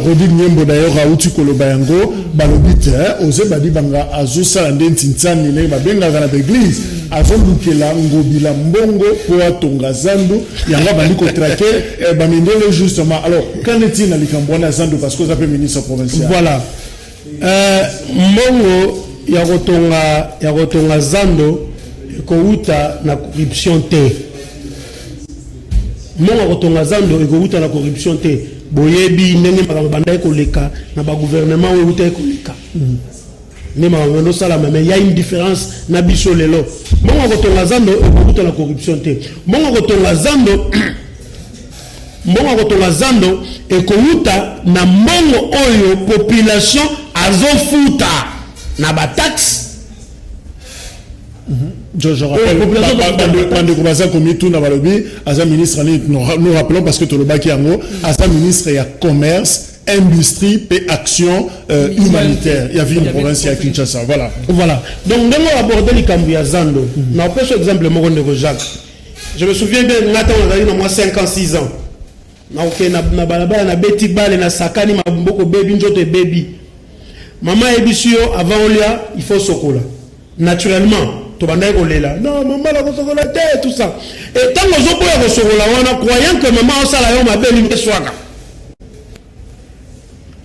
A: Rodrigue Nyembo d'ailleurs a outi kolobayango balobite Ose Badi Banga azusa ndentintsani ne babenga na l'église azondukela ngobila mbongo pour atonga zandu yanga bali ko traquer bamindele justement alors quand est-il na likambona zandu parce que ça peut ministre provincial
C: voilà mbongo ya rotonga zando ekouta na corruption te monga rotonga zando ekouta na corruption te boyebi ndenge makambo banda ekoleka na ba gouvernement oyo uta ekoleka ne makambo ndo sala mais il y a une différence na biso lelo monga rotonga zando ekouta na corruption te monga rotonga zando ekouta na mbongo oyo population azofuta na ba taxe.
A: Je rappelle, ministre, nous rappelons parce que tu le bas qui a ministre il y a commerce, industrie et action humanitaire. Il y avait une province à Kinshasa. Voilà.
C: Donc, nous avons abordé les Kambouya Zando. Nous avons pris exemple de Jacques. Je me souviens bien, nous avons moi 5 ans, 6 ans. Nous avons Betty Bale, na Sakani, Maboko Baby, Njote Baby. Maman Ebisio, avant Olia, il faut Sokola. Naturellement. Non, maman la Sokola, tout ça. Et tant que nous avons Sokola, on a croyant que maman a salaire, ma belle, il soiga.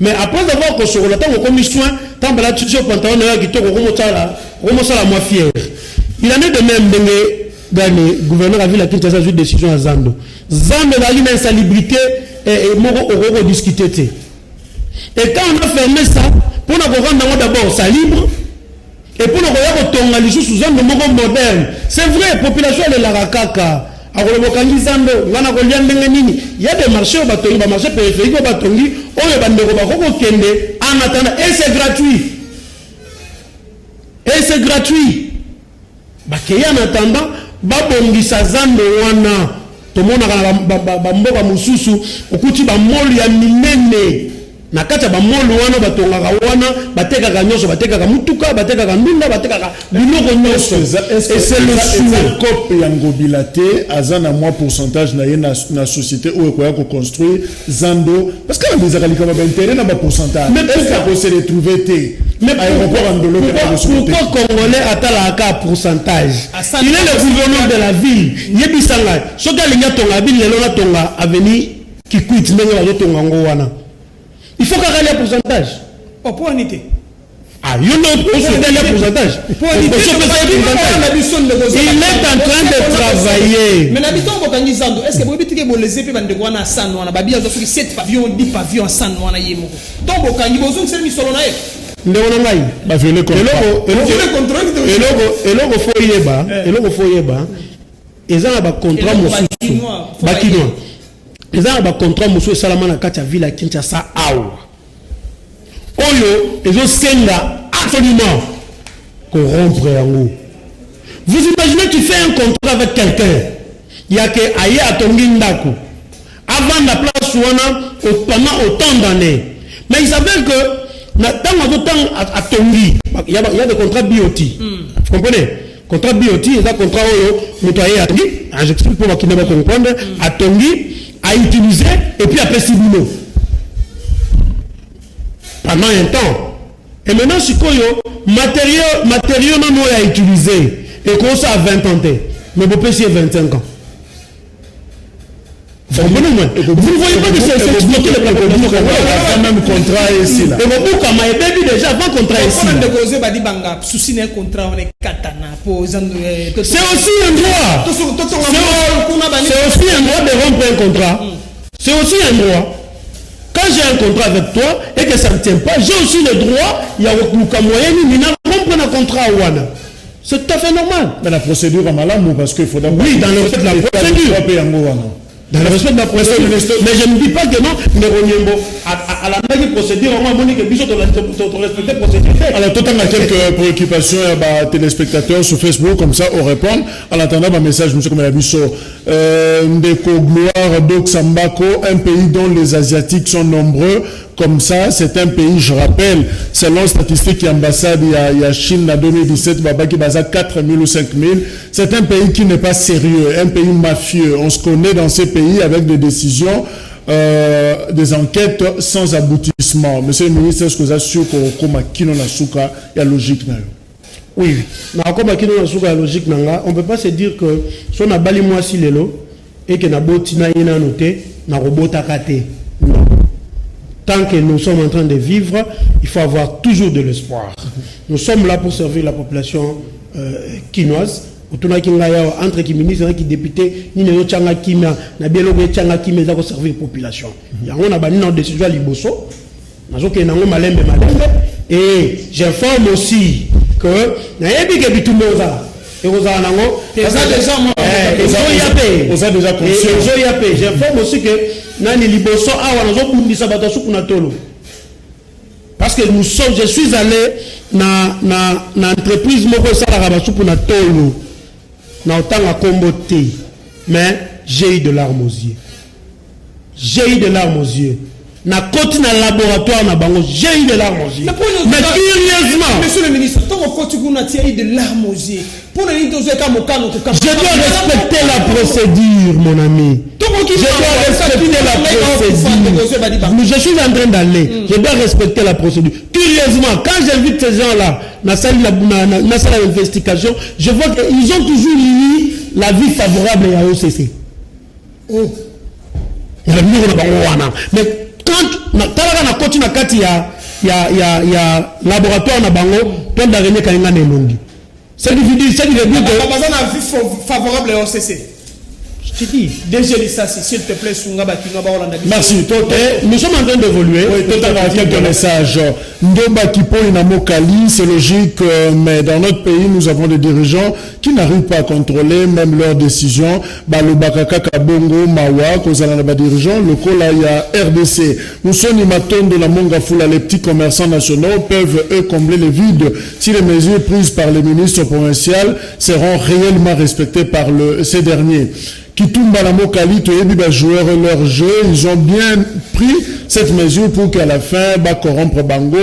C: Mais après avoir que Sokola, tant qu'on a mis soin, tant que la tution pantalon, qui te remonte la moi fier. Il en est de même, le gouverneur a vu la Kinshasa une décision à Zando. Zando a une insalubrité et Moro Oro discuté. Et quand on a fermé ça, pour nous rendre d'abord ça libre, et pour nous rendre les choses sous un moderne. C'est vrai, la population est la rakaka. Il y a des marchés au marché périphérique au Batongi, en attendant, et c'est gratuit. Et c'est gratuit. En attendant, babongisa zando wana to mona ba mboka mususu okuti ba molu ya minene na kati ba molo wana batongaka wana batekaka nyonso batekaka mutuka batekaka ndunda batekaka biloko nyonso et c'est le souhait
A: cop ya ngobila te azana moi pourcentage na ye na société où ekoya ko construire zando parce que les akalika ba intérêt na ba pourcentage mais pourquoi se retrouver te mais aéroport Andolo pourquoi
C: congolais atalaka pourcentage il est le gouverneur de la ville yebisanga soka linga tonga ville lelo na tonga avenue qui quitte ndenge ba tonga ngo wana il faut qu'il y ait un pourcentage.
B: Pour unité.
C: Ah, il y a un pourcentage. Il est en train de travailler.
B: Mais l'habitant de Zando, est-ce que vous avez dit que les épées de Guana San, on a babi à 7 pavillons, 10 pavillons San, on a yémo. Donc, vous avez besoin de service sur l'ONAE.
C: Le ONAE. Bah, je le contrôle. Et l'autre faut y eba. Et l'autre faut y eba. Et ça, un contrat Bakinois. Les gens ont un contrat monsieur Salama na kati ya ville à Kinshasa awa. Oyo ils ont senga absolument corrompre yango. Vous imaginez tu fais un contrat avec quelqu'un, il y a que aye atongi ndako. Avant la place wana pendant autant d'années. Mais il s'avère que na temps atongi, il y a des contrats BOT. Vous comprenez? Contrat BOT, c'est un contrat oyo mutoye atongi, j'explique pour qui ne pas comprendre, atongi à utiliser et puis après Sibino pendant un temps et maintenant si quoi matériaux non à utiliser et qu'on ça à 20 ans mais vous payez 25 ans vous ne voyez pas que c'est exploité le
A: même contrat ici là
C: et vous comme il déjà avant contrat ici c'est aussi un droit c'est aussi un droit de rompre un contrat c'est aussi un droit quand j'ai un contrat avec toi et que ça ne tient pas j'ai aussi le droit il y a aucun moyen ni rompre un contrat wana c'est tout à fait normal
A: mais la procédure est malade parce qu'il faut d'abord
C: oui dans le fait de la procédure dans le respect de la procédure. Mais je ne dis pas que non, mais à la même procédure, on va dire que Bichot doit respecter la procédure.
A: Alors, tout en a quelques préoccupations, téléspectateurs sur Facebook, comme ça, on répond. En attendant, ma message, monsieur comme la Bichot, Ndeko Gloire d'Oxambako, un pays dont les Asiatiques sont nombreux. Comme ça, c'est un pays, je rappelle, selon statistiques et ambassade, il y a Chine en 2017, qui basa 4 000 ou 5 000. C'est un pays qui n'est pas sérieux, un pays mafieux. On se connaît dans ces pays avec des décisions, des enquêtes sans aboutissement. Monsieur le ministre, est-ce que vous avez su qu'on a kino na suka, il y a logique?
C: Oui, on ne peut pas se dire que si on a bali moi si lelo et que na botina ina noté, na robota kate. Non. Tant que nous sommes en train de vivre, il faut avoir toujours de l'espoir. Nous sommes là pour servir la population quinoise. Entre qui ministre qui député, ni ne changa kimia, na bielo changa kimia za ko servir la population. On a bani dans décision à Liboso. Nazoke nango malembe et j'informe aussi que na yebi ke bitumoza. Et vous avez déjà j'informe aussi que Nani Liboso parce que nous sommes, je suis allé dans l'entreprise Moko Salaraba Supuna Tolo, dans autant à comboter, mais j'ai eu de larmes aux yeux. J'ai eu de larmes aux yeux. Na côté na laboratoire na bango, j'ai eu de larmes aux yeux. Mais curieusement,
B: monsieur le ministre, tant qu'on continue na tirer de larmes aux yeux.
C: Je dois respecter la procédure, mon ami. Je dois respecter la procédure. Je suis en train d'aller. Je dois respecter la procédure. Curieusement, quand j'invite ces gens-là, dans la salle d'investigation, je vois qu'ils ont toujours eu la vie favorable à OCC. Oh. Mais quand on continue à il y a laboratoire na bango, toi d'arrêter quand il y a longi. C'est du vidéo, c'est du vidéo.
B: On a un avis favorable à OCC. Je te dis, déjà, s'il te plaît,
A: merci.
C: Nous sommes en train d'évoluer.
A: Oui, totalement quelques messages. Ndomba Kipo Inamokali, c'est logique, mais dans notre pays, nous avons des dirigeants qui n'arrivent pas à contrôler même leurs décisions. Balobakaka Kabongo, Mawa, Kozalana dirigeants locaux, là, il y a RDC. Nous sommes Imaton de la Mongafula, les petits commerçants nationaux peuvent, eux, combler les vides si les mesures prises par les ministres provinciaux seront réellement respectées par ces derniers. Kitumba la Mokali, Toyebi, bah, joueurs leur jeu, ils ont bien pris cette mesure pour qu'à la fin, bah, corrompre Bango,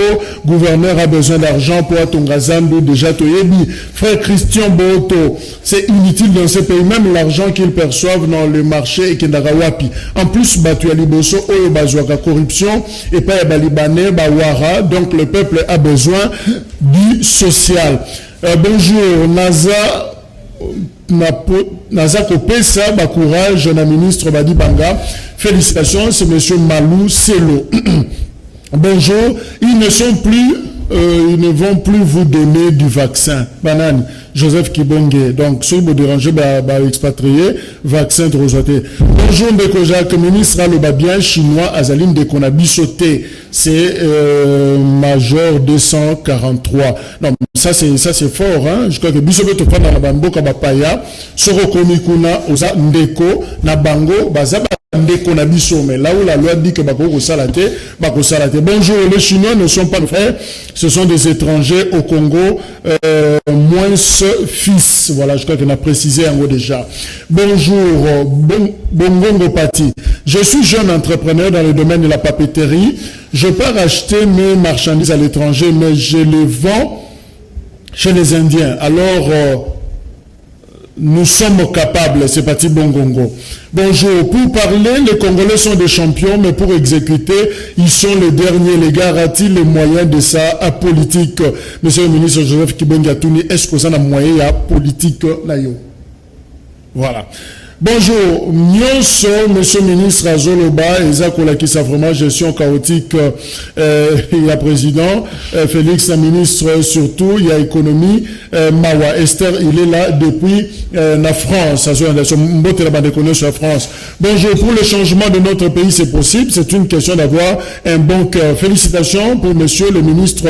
A: gouverneur a besoin d'argent pour Atongazambu, déjà Toyebi. Frère Christian Boto, c'est inutile dans ce pays, même l'argent qu'ils perçoivent dans le marché et Kendagawapi. En plus, Batu Aliboso, Oyo Bazouaka, corruption, et pas Libanais, Bawara, donc le peuple a besoin du social. Bonjour, Naza Kopesa, courage, na ministre Badi Banga. Félicitations, c'est monsieur Malou Selo. Bonjour, ils ne vont plus vous donner du vaccin. Banane, Joseph Kibonge. Donc, si vous dérangez, expatrié, vaccin de Rosoté. Bonjour, Mbeko Jacques, ministre Alobabien, chinois, Azaline de Konabi sauté. C'est major 243. Non, ça c'est fort, hein. Je crois que Bisobe Topa na Bambo Kabapaya, Soro Komikuna, Oza Ndeko, na Bango, Bazaba. Mais là où la loi dit que Bako Salate. Bonjour, les Chinois ne sont pas frères, ce sont des étrangers au Congo, moins fils. Voilà, je crois qu'on a précisé en haut déjà. Bonjour, Bongongo Pati. Je suis jeune entrepreneur dans le domaine de la papeterie. Je pars acheter mes marchandises à l'étranger, mais je les vends chez les Indiens. Alors, nous sommes capables, c'est parti Bongongo. Bonjour, pour parler, les Congolais sont des champions, mais pour exécuter, ils sont les derniers. Les gars, a-t-il les moyens de ça à politique? Monsieur le ministre Joseph Kibongiatouni, est-ce que ça a moyen à politique là? Voilà. Bonjour, Nyonso, monsieur le ministre Azoloba, Ezakola qui sa vraiment gestion chaotique, il y a président, Félix, la ministre surtout, il y a économie, Mawa, Esther, il est là depuis la France, sur la France. Bonjour, pour le changement de notre pays, c'est possible, c'est une question d'avoir un bon cœur. Félicitations pour monsieur le ministre.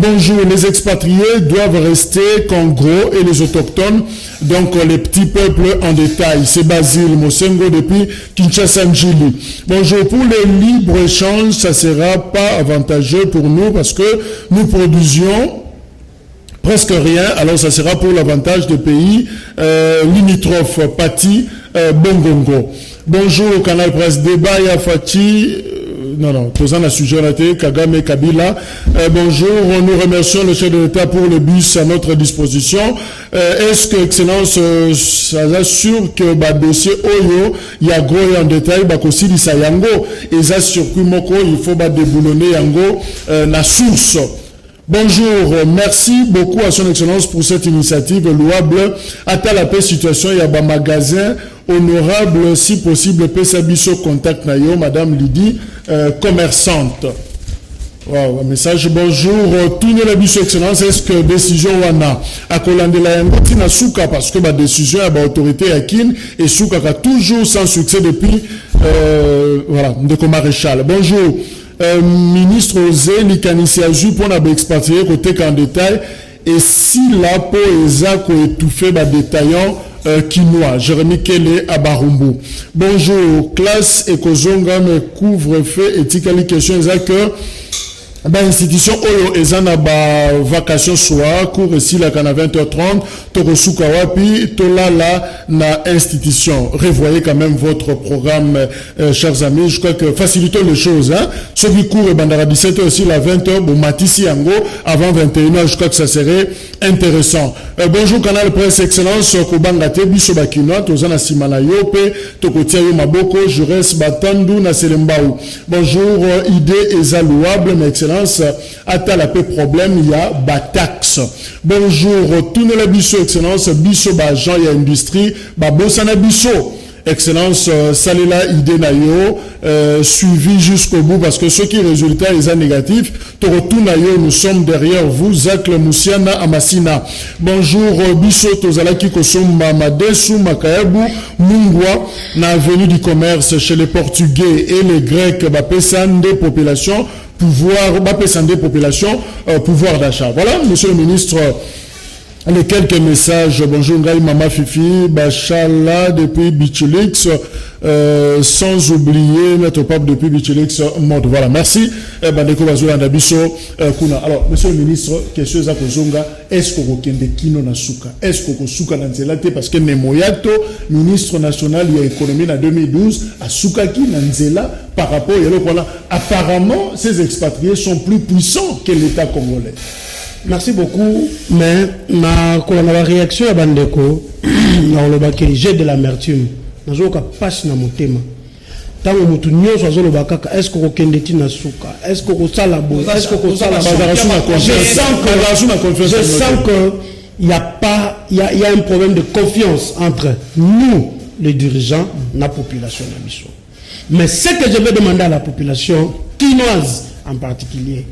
A: Bonjour, les expatriés doivent rester congros et les autochtones, donc les petits peuples en détail. C'est Basile Mosengo depuis Kinshasa Njili. Bonjour, pour les libres-échanges, ça ne sera pas avantageux pour nous parce que nous produisions presque rien, alors ça sera pour l'avantage des pays limitrophes, Pati, Bongongo. Bonjour, Canal Presse Débat, Yafati. Non, tous en a sujet raté, Kagame Kabila. Bonjour, nous remercions le chef de l'État pour le bus à notre disposition. Est-ce que, Excellence, ça assure que le dossier Oyo, il y a gros en détail, aussi dit ça yango, et ça circuit moko, il faut déboulonner yango, la source. Bonjour, merci beaucoup à son Excellence pour cette initiative louable. À la paix situation, il y a un magasin honorable, si possible, Pesabiso contact nayo, Madame Lydie, commerçante. Wow, message, bonjour, tout le monde, Excellence, est-ce que décision wana à Kolandela Yangoti na souka parce que ma décision à l'autorité à Kin et souka a toujours sans succès depuis, voilà, de maréchal. Bonjour. Ministre Osé Likanisi Azu pour la expatrié côté qu'en détail et si la peau est étouffée par détaillant quinoa Jérémy Kele à Barumbu. Bonjour classe Ekozonga me couvre-feu éthiquement question que institution Oyo ezana ba vacation soir cours ici la kana 20h30 Tokosuka wapi tolala na institution. Revoyez quand même votre programme chers amis, je crois que facilitons les choses hein. Ceux qui courent bandara 17h aussi la 20h bon matisi yango avant 21h, je crois que ça serait intéressant. Bonjour Canal Presse Excellence Kobanga te biso bakino tozana simana yope tokotia yo maboko je reste batandu na selembao. Bonjour idée ezalouable mais excellence à la paix problème il y a batax. Bonjour tout le biso Excellence biso ba Jean ya industrie ba bosana biso Excellence Salela idée nayo suivi jusqu'au bout parce que ce qui résultat est négatif tout nayo nous sommes derrière vous Zach Moussiana Amasina. Bonjour biso tozalaki kosomba madesu makayabu mungwa na avenue du commerce chez les Portugais et les Grecs bapesan des populations pouvoir d'achat. Voilà, monsieur le ministre, les quelques messages. Bonjour, Ngaï Mama Fifi, Bachala depuis Bichulix. sans oublier Maître Pape depuis Bichelix mode. Voilà, merci. Bandeko Bazola Ndabiso Kuna. Alors, monsieur le ministre, question za kozonga, est-ce que vous kende kino na suka? Est-ce que vous suka na nzelate parce que Nemoyato, ministre national de l'économie en 2012, a suka ki na nzela par rapport à l'Okola. Apparemment, ces expatriés sont plus puissants que l'État congolais.
C: Merci beaucoup, mais ma réaction à Bandeko, j'ai de l'amertume. Je n'ai pas de motema. Tant que mutu nyonso azolobaka est-ce que okendeti na suka, est-ce que osala bo, est-ce que osala je sens que il y a un problème de confiance entre nous les dirigeants et la population nabiso. Mais ce que je vais demander à la population quinoise en particulier,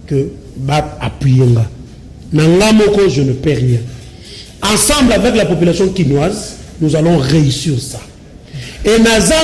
C: que bat appuyenga nanga moko je ne perds rien. Ensemble avec la population quinoise, nous allons réussir ça. Et Nazan,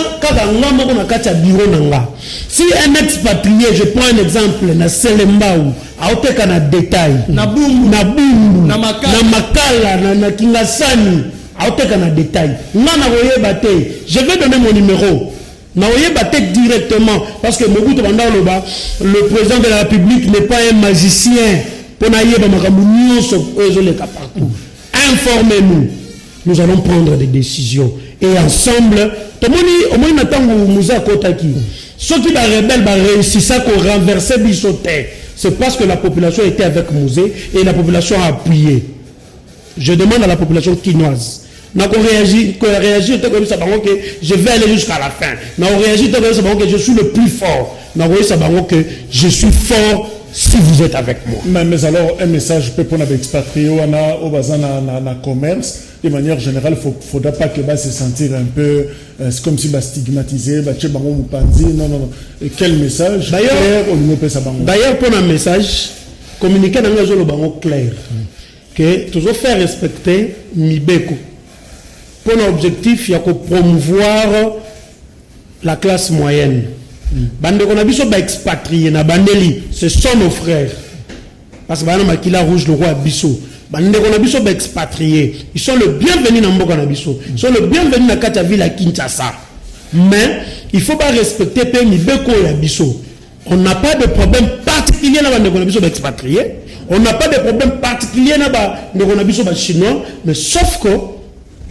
C: si un expatrié, je prends un exemple, na Selembaou, aoteka na détail, na Bumbu, na Makala, na Kingasani, aoteka na détail. Je vais donner mon numéro. Na oyebate directement, parce que Mobutu Banda Loba, le président de la République n'est pas un magicien. Pour naïeba makamunyo partout. Informez-nous. Nous allons prendre des décisions. Et ensemble, au moins n'attendons Moussa Kotaki. Ceux qui rebelles réussissent à renverser Bissoté, c'est parce que la population était avec Mouzé et la population a appuyé. Je demande à la population quinoise. N'a qu'on réagit comme ça, que je vais aller jusqu'à la fin. N'a qu'on réagit comme ça, que je suis le plus fort. N'a qu'on réagit que je suis fort si vous êtes avec moi.
A: Mais alors, un message peut pour les expatriés au bazar na commerce. De manière générale, il ne faudra pas que se sentir un peu c'est comme si stigmatisé, non. Et quel message
C: d'ailleurs, pour un message, communiquer dans le bango clair, que toujours faire respecter Mibeko. Pour l'objectif, il y a que promouvoir la classe moyenne. Bande qu'on a vu sur expatriés, na bandeli, ce sont nos frères. Parce que Bana Makila Rouge, le roi Bisso. Bande qu'on a vu sur expatriés, ils sont le bienvenu dans Mboka Nabiso. Ils sont le bienvenu dans Kataville à Kinshasa. Mais il ne faut pas respecter Pemi Beko et Abisso. On n'a pas de problème particulier dans Bande qu'on a vu sur expatriés. On n'a pas de problème particulier dans Bande qu'on a vu sur chinois. Mais sauf que,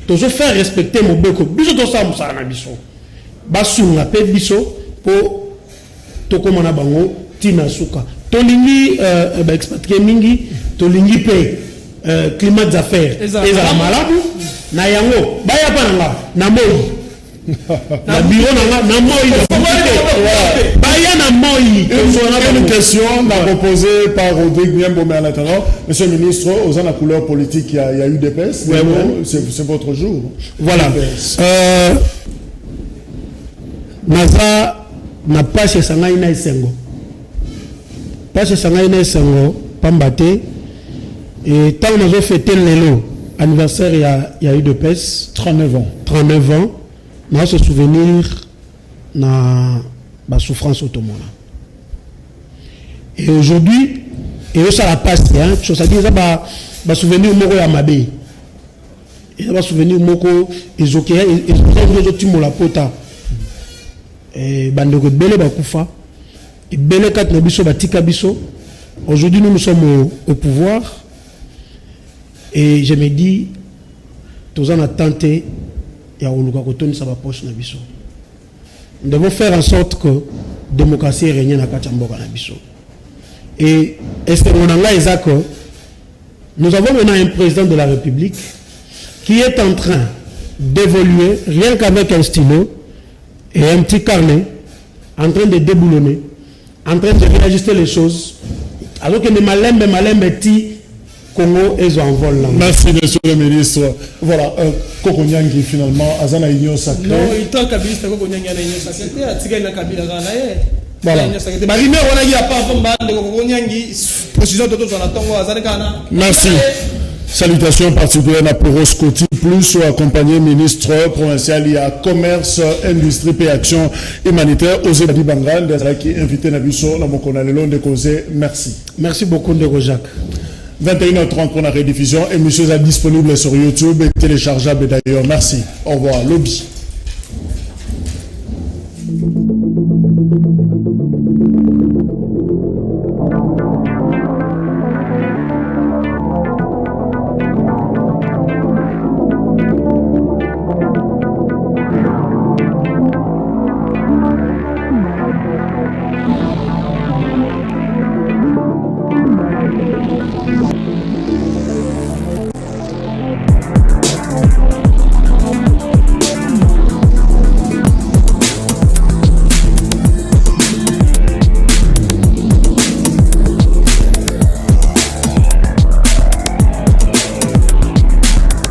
C: toujours faire respecter mon Beko. Biso to sa Moussa Nabiso. Basunga pe Biso. Pour tokomana bango tina suka tolingi expatrié mingi tolingi pe climat d'affaires ezala malabu na yango baya pananga na moi na bureau na moi baya na moi.
A: Une question proposée par Rodrigue Niambo, mais en attendant, monsieur le ministre, aux la couleur politique, il y a eu des PES. C'est votre jour.
C: Voilà. Naza na passe sangai na esengo. Passe sangai na esengo pambate et tant nous avons fêté le anniversaire il y a eu de PES 39 ans. 39 ans. Nous se souvenir na ba souffrance automona. Et aujourd'hui et ça la passe hein, chose ça dit ça ba souvenir moko ya mabe. Et ça ba souvenir moko ezoke et les autres timo la pota. Bandeko bele bakufa et bele kat na biso batika biso. Aujourd'hui nous sommes au pouvoir et je me dis tous en attente ya oluka kotoni sa ba poche na biso. Nous devons faire en sorte que démocratie règne na kati mboka na biso. Et est-ce que nous avons maintenant un président de la République qui est en train d'évoluer rien qu'avec un stylo et un petit carnet, en train de déboulonner, en train de réajuster les choses, alors que les malembe ti Congo est en vol là.
A: Merci monsieur le ministre. Voilà, Koko Nyangi finalement, Azana Union Sacrée. Non, il t'a Kabila, Koko Nyangi à l'Union Sacrée, à Tigana Kabila Ranae. Voilà. Merci. Salutations particulières à Poros Koti, plus accompagné ministre provincial il y a commerce, industrie et action humanitaire aux États-Unis Bangan, qui est invité à Bisso, dans mon canal de causer. Merci.
C: Merci beaucoup, Ndeko Jacques.
A: 21h30 pour la rediffusion. Émission est disponible sur YouTube et téléchargeable d'ailleurs. Merci. Au revoir. Lobby.